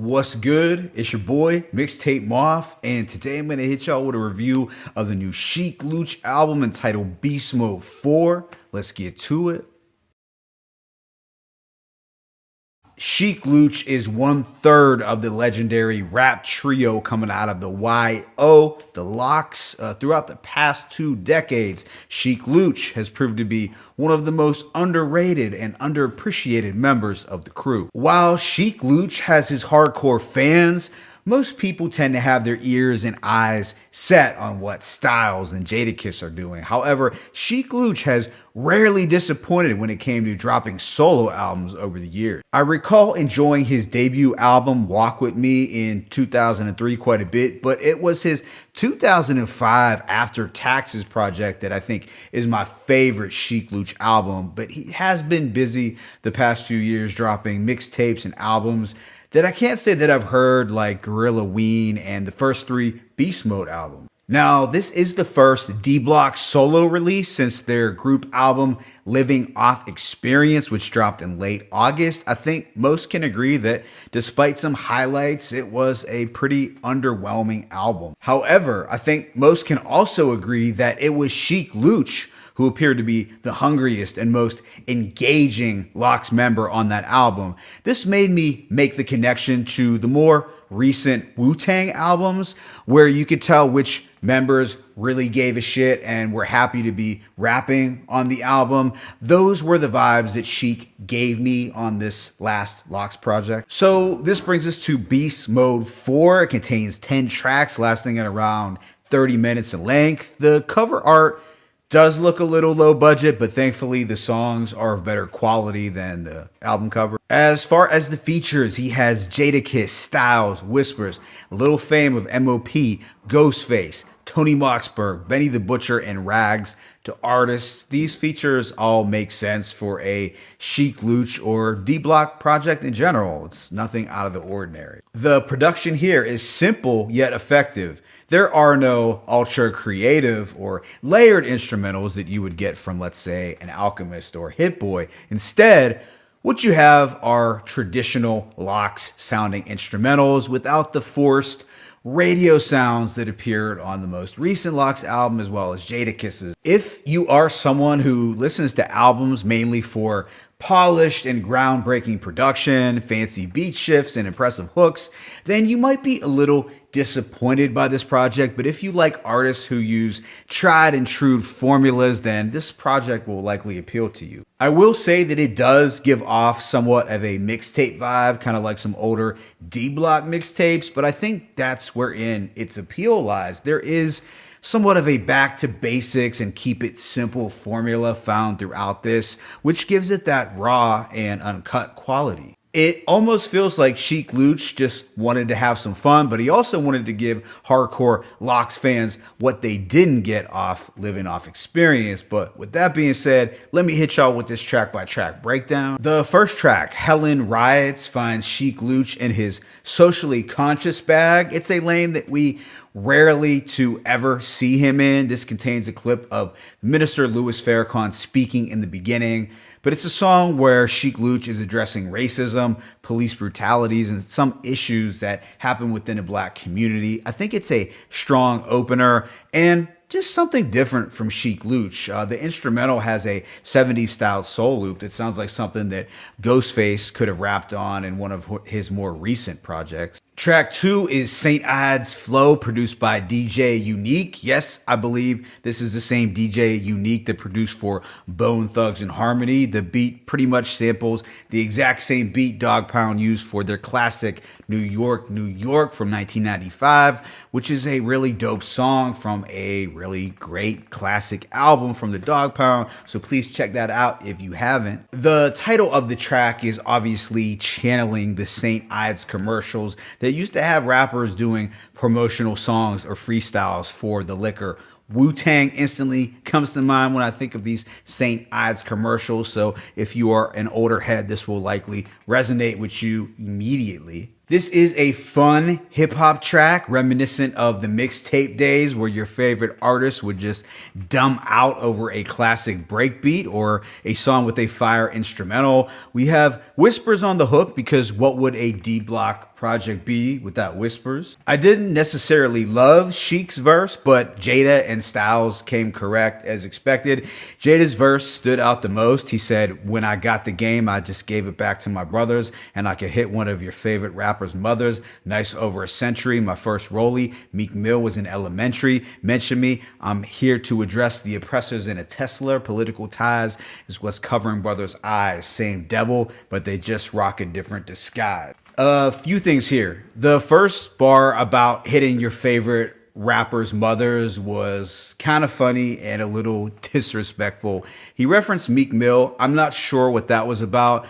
What's good? It's your boy, Mixtape Moth, and today I'm going to hit y'all with a review of the new Sheek Louch album entitled Beast Mode 4. Let's get to it. Sheek Louch is 1/3 of the legendary rap trio coming out of the YO, the Lox. Throughout the past 2 decades, Sheek Louch has proved to be one of the most underrated and underappreciated members of the crew. While Sheek Louch has his hardcore fans, most people tend to have their ears and eyes set on what Styles and Jadakiss are doing. However, Sheek Louch has rarely disappointed when it came to dropping solo albums over the years. I recall enjoying his debut album Walk With Me in 2003 quite a bit, but it was his 2005 After Taxes project that I think is my favorite Sheek Louch album, but he has been busy the past few years dropping mixtapes and albums that I can't say that I've heard, like Gorilla Ween and the first 3 Beast Mode albums. Now, this is the first D-Block solo release since their group album Living Off Experience, which dropped in late August. I think most can agree that despite some highlights, it was a pretty underwhelming album. However, I think most can also agree that it was Sheek Louch who appeared to be the hungriest and most engaging Lox member on that album. This made me make the connection to the more recent Wu-Tang albums, where you could tell which members really gave a shit and were happy to be rapping on the album. Those were the vibes that Sheek gave me on this last Lox project. So this brings us to Beast Mode 4. It contains 10 tracks lasting at around 30 minutes in length. The cover art does look a little low budget, but thankfully the songs are of better quality than the album cover. As far as the features, he has Jadakiss, Styles, Whispers, Little Fame of M.O.P., Ghostface, Tony Moxberg, Benny the Butcher, and Rags to artists. These features all make sense for a Sheek Louch or D-Block project in general. It's nothing out of the ordinary. The production here is simple yet effective. There are no ultra creative or layered instrumentals that you would get from, let's say, an Alchemist or Hit Boy. Instead, what you have are traditional Lox sounding instrumentals without the forced radio sounds that appeared on the most recent Lox album, as well as Jadakiss's. If you are someone who listens to albums mainly for polished and groundbreaking production, fancy beat shifts, and impressive hooks, then you might be a little disappointed by this project. But if you like artists who use tried and true formulas, then this project will likely appeal to you. I will say that it does give off somewhat of a mixtape vibe, kind of like some older D-Block mixtapes, but I think that's wherein its appeal lies. There is somewhat of a back to basics and keep it simple formula found throughout this, which gives it that raw and uncut quality. It almost feels like Sheek Louch just wanted to have some fun, but he also wanted to give hardcore Lox fans what they didn't get off Living Off Experience. But with that being said, let me hit y'all with this track by track breakdown. The first track, Helen Riots, finds Sheek Louch in his socially conscious bag. It's a lane that we rarely to ever see him in. This contains a clip of Minister Louis Farrakhan speaking in the beginning, but it's a song where Sheek Louch is addressing racism, police brutalities, and some issues that happen within the Black community. I think it's a strong opener and just something different from Sheek Louch. The instrumental has a 70s style soul loop that sounds like something that Ghostface could have rapped on in one of his more recent projects. Track 2 is St. Ides Flow, produced by DJ Unique. Yes, I believe this is the same DJ Unique that produced for Bone Thugs and Harmony. The beat pretty much samples the exact same beat Dog Pound used for their classic New York, New York from 1995, which is a really dope song from a really great classic album from the Dog Pound. So please check that out if you haven't. The title of the track is obviously channeling the St. Ides commercials that used to have rappers doing promotional songs or freestyles for the liquor. Wu-Tang instantly comes to mind when I think of these St. Ides commercials. So if you are an older head, this will likely resonate with you immediately. This is a fun hip-hop track reminiscent of the mixtape days where your favorite artist would just dumb out over a classic breakbeat or a song with a fire instrumental. We have Whispers on the hook because what would a D-Block Project B with that Whispers. I didn't necessarily love Sheek's verse, but Jada and Styles came correct as expected. Jada's verse stood out the most. He said, "When I got the game, I just gave it back to my brothers, and I could hit one of your favorite rappers' mothers. Nice over a century. My first rollie, Meek Mill, was in elementary. Mention me. I'm here to address the oppressors in a Tesla. Political ties is what's covering brothers' eyes. Same devil, but they just rock a different disguise." A few things here. The first bar about hitting your favorite rappers' mothers was kind of funny and a little disrespectful. He referenced Meek Mill. I'm not sure what that was about.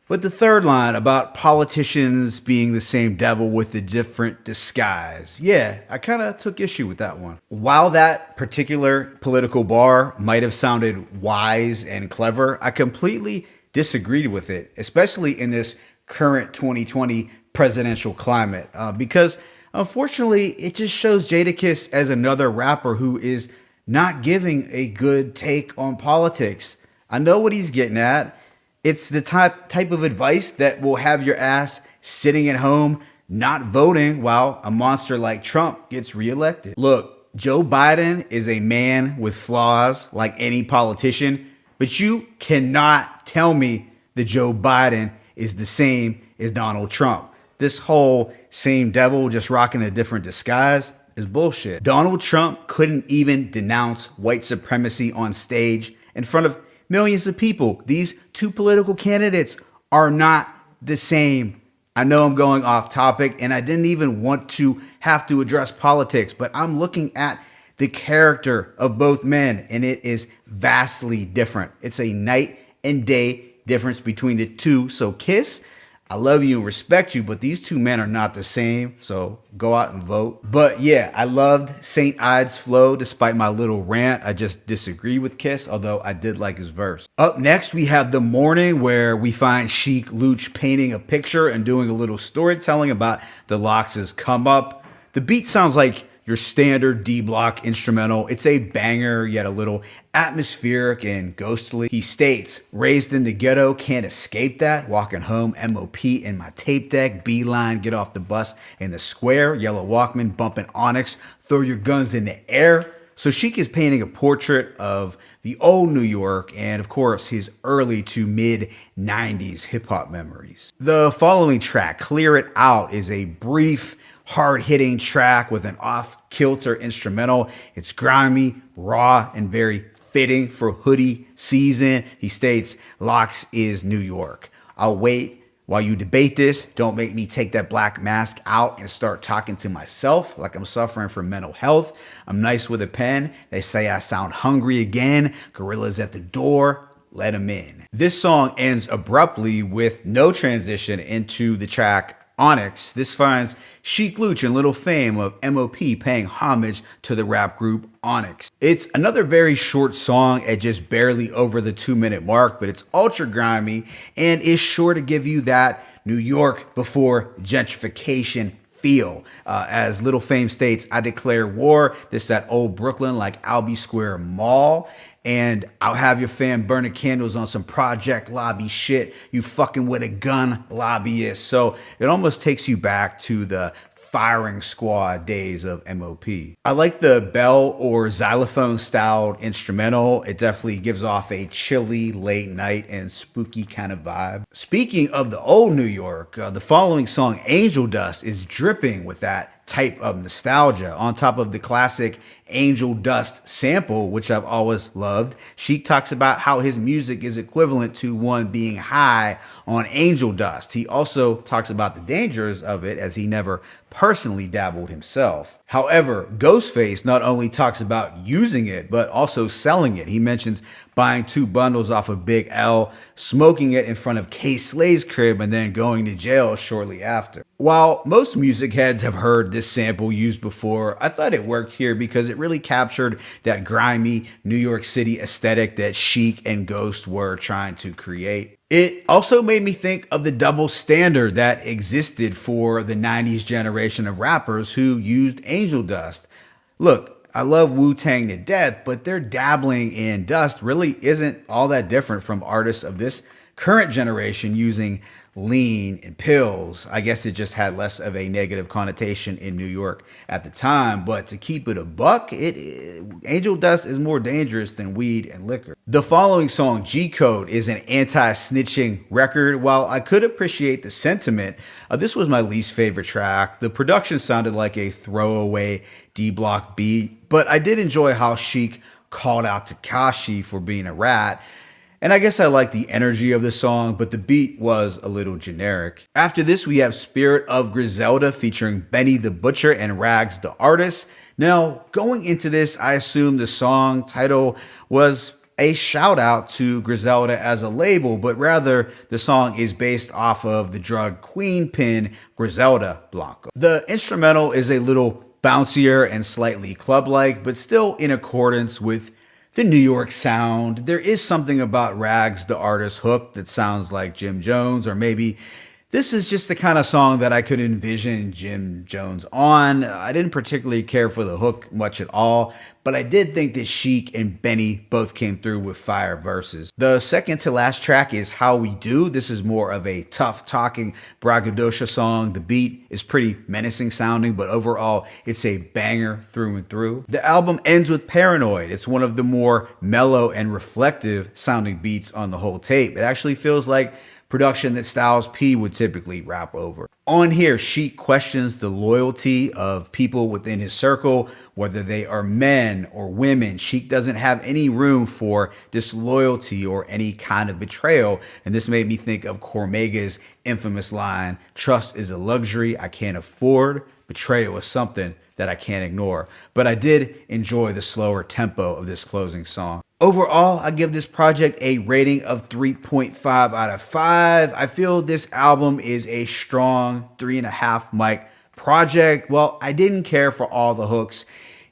But the third line about politicians being the same devil with a different disguise. Yeah, I kind of took issue with that one. While that particular political bar might have sounded wise and clever, I completely disagreed with it, especially in this current 2020 presidential climate, because unfortunately it just shows Jadakiss as another rapper who is not giving a good take on politics. I know what he's getting at. It's the type of advice that will have your ass sitting at home not voting while a monster like Trump gets reelected. Look, Joe Biden is a man with flaws like any politician, but you cannot tell me that Joe Biden is the same as Donald Trump. This whole same devil just rocking a different disguise is bullshit. Donald Trump couldn't even denounce white supremacy on stage in front of millions of people. These two political candidates are not the same. I know I'm going off topic and I didn't even want to have to address politics, but I'm looking at the character of both men and it is vastly different. It's a night and day difference between the two. So Kiss, I love you and respect you, but these two men are not the same. So go out and vote. But yeah, I loved St. Ides flow despite my little rant. I just disagree with Kiss, although I did like his verse. Up next, we have The Morning, where we find Sheek Louch painting a picture and doing a little storytelling about the Lox's come up. The beat sounds like your standard D-block instrumental. It's a banger, yet a little atmospheric and ghostly. He states, "Raised in the ghetto, can't escape that. Walking home, MOP in my tape deck. Beeline, get off the bus in the square. Yellow Walkman, bumping Onyx. Throw your guns in the air." So Sheek is painting a portrait of the old New York and, of course, his early to mid-90s hip-hop memories. The following track, Clear It Out, is a brief, hard-hitting track with an off-kilter instrumental. It's grimy, raw, and very fitting for hoodie season. He states, "Lox is New York. I'll wait while you debate this. Don't make me take that black mask out and start talking to myself like I'm suffering from mental health. I'm nice with a pen. They say I sound hungry again. Gorillas at the door. Let them in." This song ends abruptly with no transition into the track Onyx. This finds Sheek Louch and Little Fame of MOP paying homage to the rap group Onyx. It's another very short song at just barely over the 2-minute mark, but it's ultra grimy and is sure to give you that New York before gentrification feel. As Little Fame states, "I declare war. This that old Brooklyn like Albee Square Mall. And I'll have your fam burning candles on some Project Lobby shit. You fucking with a gun, lobbyist." So it almost takes you back to the firing squad days of MOP. I like the bell or xylophone styled instrumental. It definitely gives off a chilly late night and spooky kind of vibe. Speaking of the old New York, the following song, Angel Dust, is dripping with that type of nostalgia. On top of the classic Angel Dust sample, which I've always loved, Sheek talks about how his music is equivalent to one being high on angel dust. He also talks about the dangers of it, as he never personally dabbled himself. However, Ghostface not only talks about using it, but also selling it. He mentions buying 2 bundles off of Big L, smoking it in front of K Slay's crib, and then going to jail shortly after. While most music heads have heard this sample used before, I thought it worked here because it really captured that grimy New York City aesthetic that Sheek and Ghost were trying to create. It also made me think of the double standard that existed for the 90s generation of rappers who used angel dust. Look, I love Wu-Tang to death, but their dabbling in dust really isn't all that different from artists of this current generation using lean, and pills. I guess it just had less of a negative connotation in New York at the time. But to keep it a buck, Angel Dust is more dangerous than weed and liquor. The following song, Gcode, is an anti-snitching record. While I could appreciate the sentiment, this was my least favorite track. The production sounded like a throwaway D-Block beat, but I did enjoy how Sheek called out Tekashi for being a rat. And I guess I like the energy of the song, but the beat was a little generic. After this, we have Spirit of Griselda featuring Benny the Butcher and Rags the Artist. Now, going into this, I assumed the song title was a shout out to Griselda as a label, but rather the song is based off of the drug queen pin Griselda Blanco. The instrumental is a little bouncier and slightly club-like, but still in accordance with the New York sound. There is something about Rags the Artist hook that sounds like Jim Jones, or maybe this is just the kind of song that I could envision Jim Jones on. I didn't particularly care for the hook much at all, but I did think that Sheek and Benny both came through with fire verses. The second to last track is How We Do. This is more of a tough talking braggadocio song. The beat is pretty menacing sounding, but overall it's a banger through and through. The album ends with Paranoid. It's one of the more mellow and reflective sounding beats on the whole tape. It actually feels like production that Styles P would typically rap over. On here, Sheek questions the loyalty of people within his circle, whether they are men or women. Sheek doesn't have any room for disloyalty or any kind of betrayal. And this made me think of Cormega's infamous line, "Trust is a luxury I can't afford. Betrayal is something that I can't ignore." But I did enjoy the slower tempo of this closing song. Overall, I give this project a rating of 3.5 out of 5. I feel this album is a strong 3.5 mic project. Well, I didn't care for all the hooks.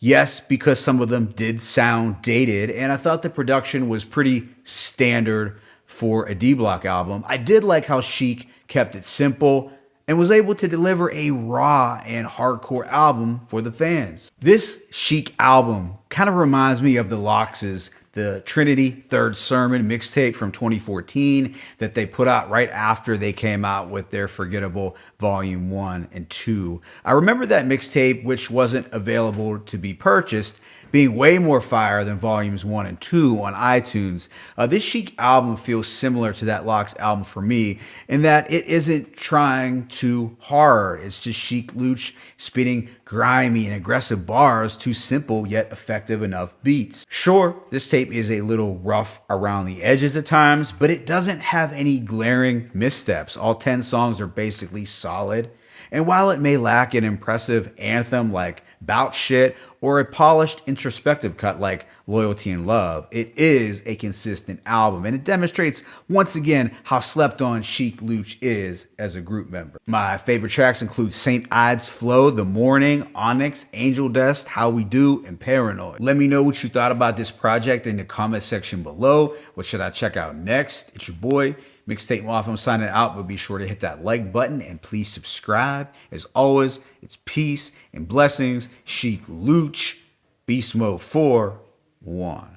Yes, because some of them did sound dated, and I thought the production was pretty standard for a D-Block album. I did like how Sheek kept it simple and was able to deliver a raw and hardcore album for the fans. This Sheek album kind of reminds me of the Lox's The Trinity Third Sermon mixtape from 2014 that they put out right after they came out with their Forgettable Volume 1 and 2. I remember that mixtape, which wasn't available to be purchased, being way more fire than Volumes 1 and 2 on iTunes. This Sheek album feels similar to that Lox album for me in that it isn't trying too hard. It's just Sheek Louch spitting grimy and aggressive bars to simple yet effective enough beats. Sure, this tape is a little rough around the edges at times, but it doesn't have any glaring missteps. All 10 songs are basically solid. And while it may lack an impressive anthem like Bout Shit or a polished introspective cut like Loyalty and Love, it is a consistent album, and it demonstrates once again how slept on Sheek Louch is as a group member. My favorite tracks include St. Ides Flow, The Morning, Onyx, Angel Dust, How We Do, and Paranoid. Let me know what you thought about this project in the comment section below. What should I check out next? It's your boy, Mixtape Moth. I'm signing out, but be sure to hit that like button and please subscribe. As always, it's peace and blessings. Sheek Louch, Beast Mode 4, 1.